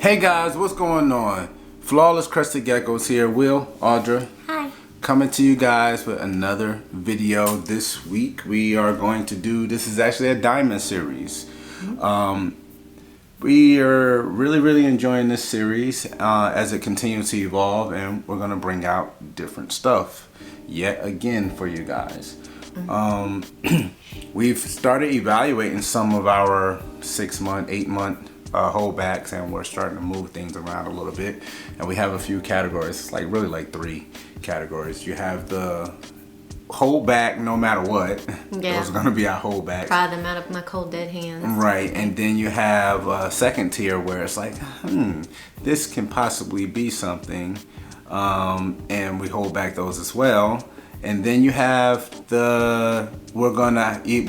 Hey guys, what's going on? Flawless Crested Geckos here. Will, Audra. Hi. Coming to you guys with another video this week. We are going to do, this is actually a diamond series. We are really enjoying this series as it continues to evolve, and we're going to bring out different stuff yet again for you guys. We've started evaluating some of our 6-month, 8-month holdbacks, and we're starting to move things around a little bit, and we have a few categories, really 3 categories. You have the holdback no matter what. Yeah. Those are going to be our holdbacks. Pry them out of my cold dead hands. Right, and then you have a second tier where it's like, this can possibly be something, and we hold back those as well. And then you have we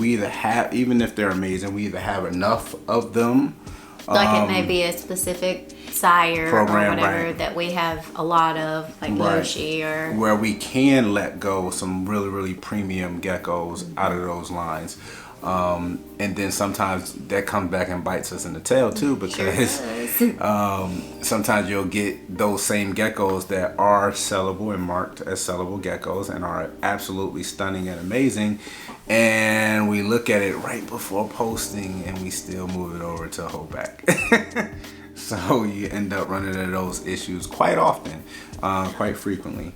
either have, even if they're amazing, we either have enough of them. Like it may be a specific sire program, or whatever right, that we have a lot of, like Yoshi or... Where we can let go some really premium geckos out of those lines. And then sometimes that comes back and bites us in the tail too, because sometimes you'll get those same geckos that are sellable and marked as sellable geckos and are absolutely stunning and amazing, and we look at it right before posting and we still move it over to holdback. So you end up running into those issues quite often, quite frequently.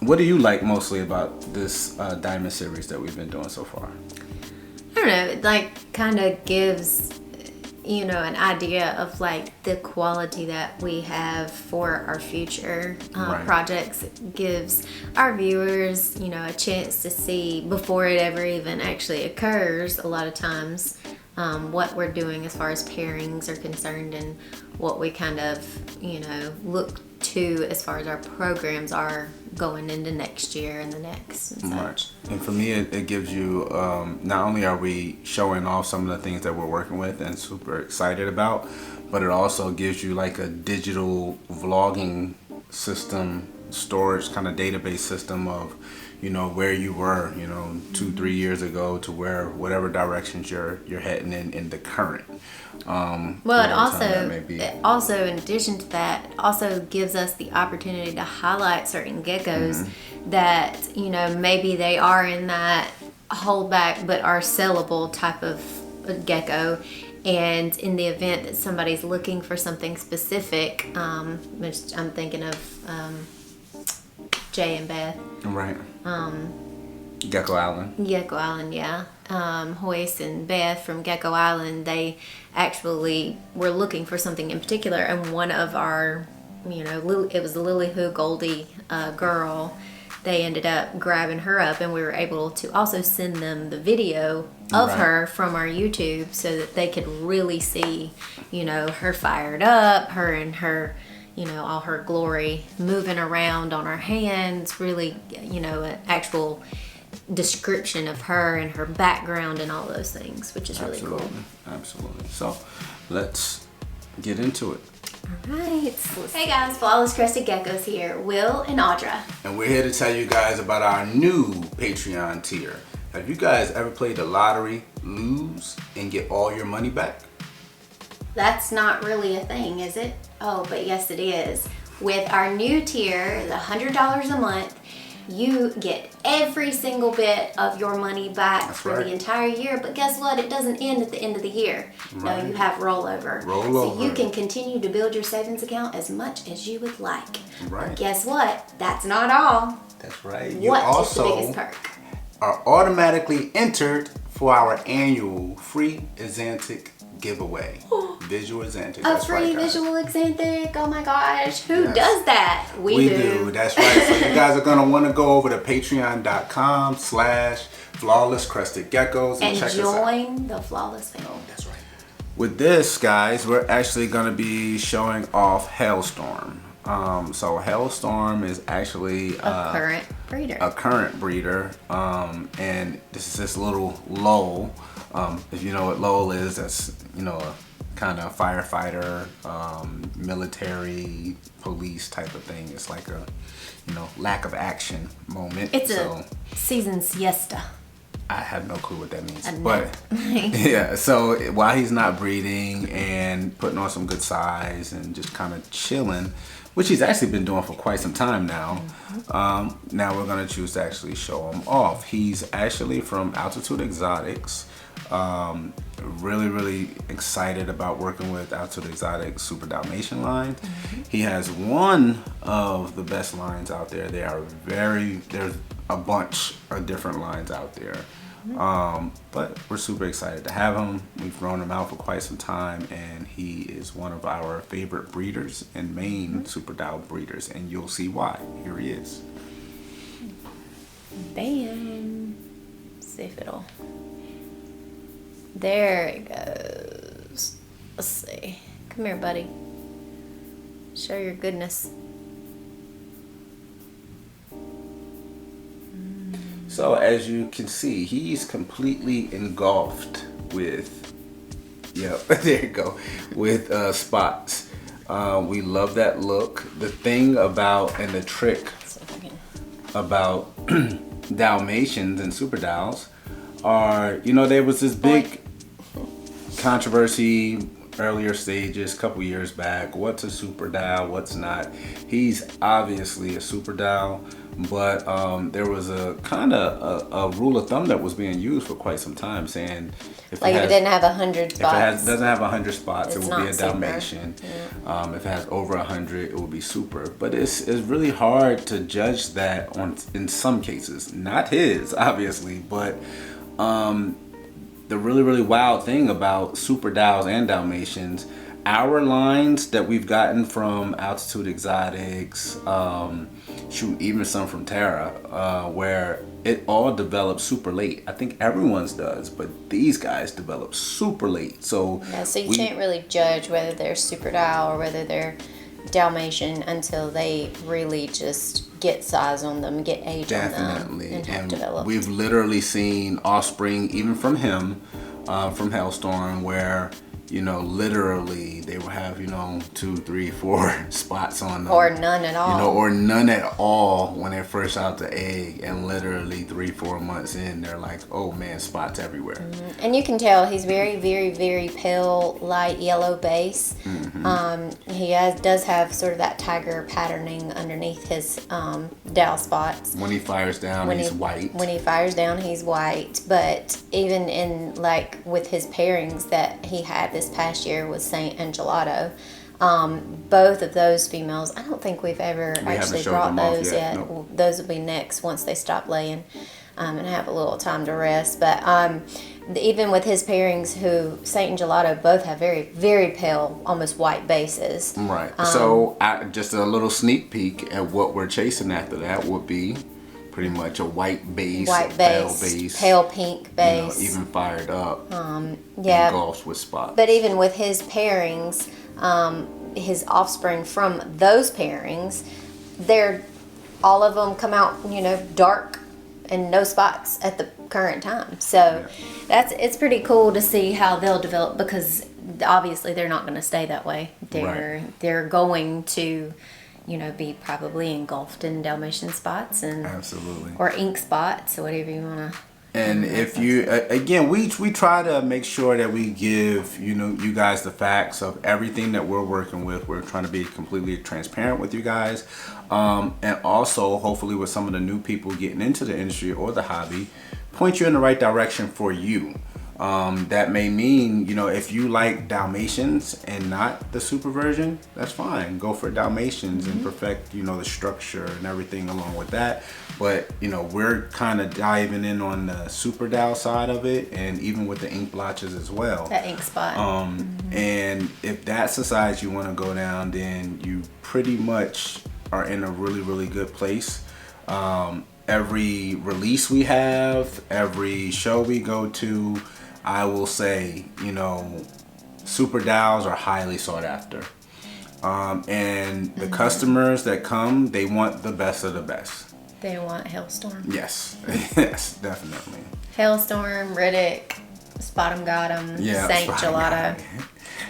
What do you like mostly about this diamond series that we've been doing so far? I don't know, it like kind of gives, you know, an idea of like the quality that we have for our future projects. It gives our viewers, you know, a chance to see before it ever even actually occurs a lot of times what we're doing as far as pairings are concerned, and what we kind of, you know, look to as far as our programs are going into next year and the next and such. And for me, it gives you, not only are we showing off some of the things that we're working with and super excited about, but it also gives you like a digital vlogging system, storage kind of database system of, you know, where you were, you know, 2-3 years ago to whatever directions you're heading in the current. Well, it also, in addition to that, also gives us the opportunity to highlight certain geckos that, you know, maybe they are in that holdback but are sellable type of gecko. And in the event that somebody's looking for something specific, which I'm thinking of Jay and Beth. Right. Gecko Island. Gecko Island, yeah. Hoist and Beth from Gecko Island, they actually were looking for something in particular, and one of our, you know, it was the Lily Who Goldie girl. They ended up grabbing her up, and we were able to also send them the video of her from our YouTube so that they could really see, you know, her fired up, her and her, you know, all her glory moving around on her hands, really, you know, an actual description of her and her background and all those things, which is really cool. Absolutely. So let's get into it. All right. Hey guys, Flawless Crested Geckos here, Will and Audra. And we're here to tell you guys about our new Patreon tier. Have you guys ever played the lottery, lose, and get all your money back? That's not really a thing, is it? Oh, but yes it is. With our new tier, the $100 a month, you get every single bit of your money back for the entire year. But guess what? It doesn't end at the end of the year. No, you have rollover. So you can continue to build your savings account as much as you would like. Right. But guess what? That's not all. That's right. You What also is the biggest perk? Are automatically entered for our annual free Exantic giveaway. Visual Exantic. A free visual Exantic. Oh my gosh. Who does that? We do. That's right. So you guys are going to want to go over to patreon.com/Flawless Crested Geckos and check us out. Join the Flawless family. Oh, that's right. With this, guys, we're actually going to be showing off Hailstorm. So Hailstorm is actually a current breeder. And this is this little lull. If you know what lull is, that's, you know, a kind of firefighter, military, police type of thing. It's like a, you know, lack of action moment. It's a season siesta. I have no clue what that means. A But yeah, so while he's not breeding and putting on some good size and just kind of chilling, which he's actually been doing for quite some time now, now we're going to choose to actually show him off. He's actually from Altitude Exotics. Really excited about working with Altitude Exotics Super Dalmatian line. He has one of the best lines out there. There's a bunch of different lines out there. But we're super excited to have him. We've grown him out for quite some time, and he is one of our favorite breeders and main Super Dal breeders, and you'll see why. Here he is. Bam. Let's see if it'll. There it goes. Let's see. Come here, buddy. Show your goodness. So as you can see, he's completely engulfed with, yep, there you go, with spots. We love that look. The thing about, and the trick about Dalmatians and Super Dals are, you know, there was this big controversy earlier stages, a couple years back. What's a Super Dal? What's not? He's obviously a Super Dal, but there was a kind of a rule of thumb that was being used for quite some time, saying if like it it didn't have 100 spots. If it doesn't have 100 spots, it's it will be a super. Dalmatian. If it has over 100, it will be super. But it's really hard to judge that in some cases. Not his, obviously, but the really wild thing about Super Dals and Dalmatians, our lines that we've gotten from Altitude Exotics, even some from Terra, where it all develops super late. I think everyone's does, but these guys develop super late. So you can't really judge whether they're Super Dal or whether they're Dalmatian until they really just get size on them, get age on them, and have developed. We've literally seen offspring even from him, from Hailstorm, where, you know, literally they will have, you know, 2, 3, 4 spots on them. Or none at all. You know, or none at all when they're fresh out the egg, and literally 3, 4 months in, they're like, oh man, spots everywhere. And you can tell he's very pale, light yellow base. He does have sort of that tiger patterning underneath his Dal spots. When he fires down, he's white. When he fires down, he's white. But even in, like, with his pairings that he had this past year with Saint and Gelato, both of those females, I don't think we've ever actually brought those yet. Nope. Those will be next once they stop laying and have a little time to rest. But even with his pairings, who Saint and Gelato both have very pale, almost white bases. Right. So just a little sneak peek at what we're chasing after that would be pretty much a white base, pale pink base, you know, even fired up, engulfed with spots. But even with his pairings, his offspring from those pairings, all of them come out, you know, dark and no spots at the current time. So it's pretty cool to see how they'll develop, because obviously they're not going to stay that way. They're going to, you know, be probably engulfed in Dalmatian spots and or ink spots, or whatever you want to. And if you, again, we try to make sure that we give, you know, you guys the facts of everything that we're working with. We're trying to be completely transparent with you guys. And also, hopefully, with some of the new people getting into the industry or the hobby, point you in the right direction for you. That may mean, you know, if you like Dalmatians and not the super version, that's fine. Go for Dalmatians and perfect, you know, the structure and everything along with that. But, you know, we're kind of diving in on the Super Dal side of it, and even with the ink blotches as well. That ink spot. And if that's the size you want to go down, then you pretty much are in a really good place. Every release we have, every show we go to, I will say, you know, Super Dals are highly sought after. And the customers that come, they want the best of the best. They want Hailstorm. Yes, yes, definitely. Hailstorm, Riddick, Spot 'em Got 'em, Saint Gelato.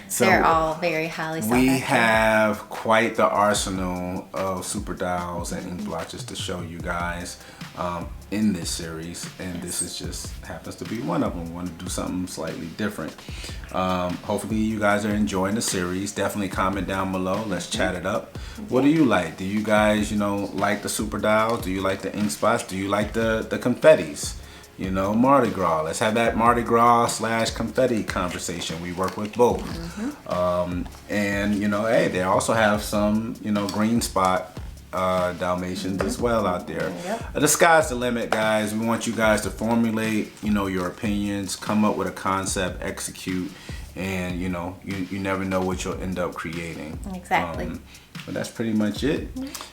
So they're all very highly sought we after. have quite the arsenal of super dials and ink blotches to show you guys in this series, and this is just happens to be one of them. We want to do something slightly different. Hopefully you guys are enjoying the series. Definitely comment down below. Let's chat it up. What do you like? Do you guys, like the super dials? Do you like the ink spots? Do you like the confettis? Mardi Gras. Let's have that Mardi Gras / confetti conversation. We work with both. And hey, they also have some, green spot Dalmatians as well out there. The sky's the limit, guys. We want you guys to formulate, your opinions, come up with a concept, execute, and you never know what you'll end up creating. Exactly. But that's pretty much it.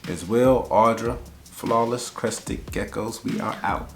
It's Will, Audra, Flawless Crested Geckos. We are out.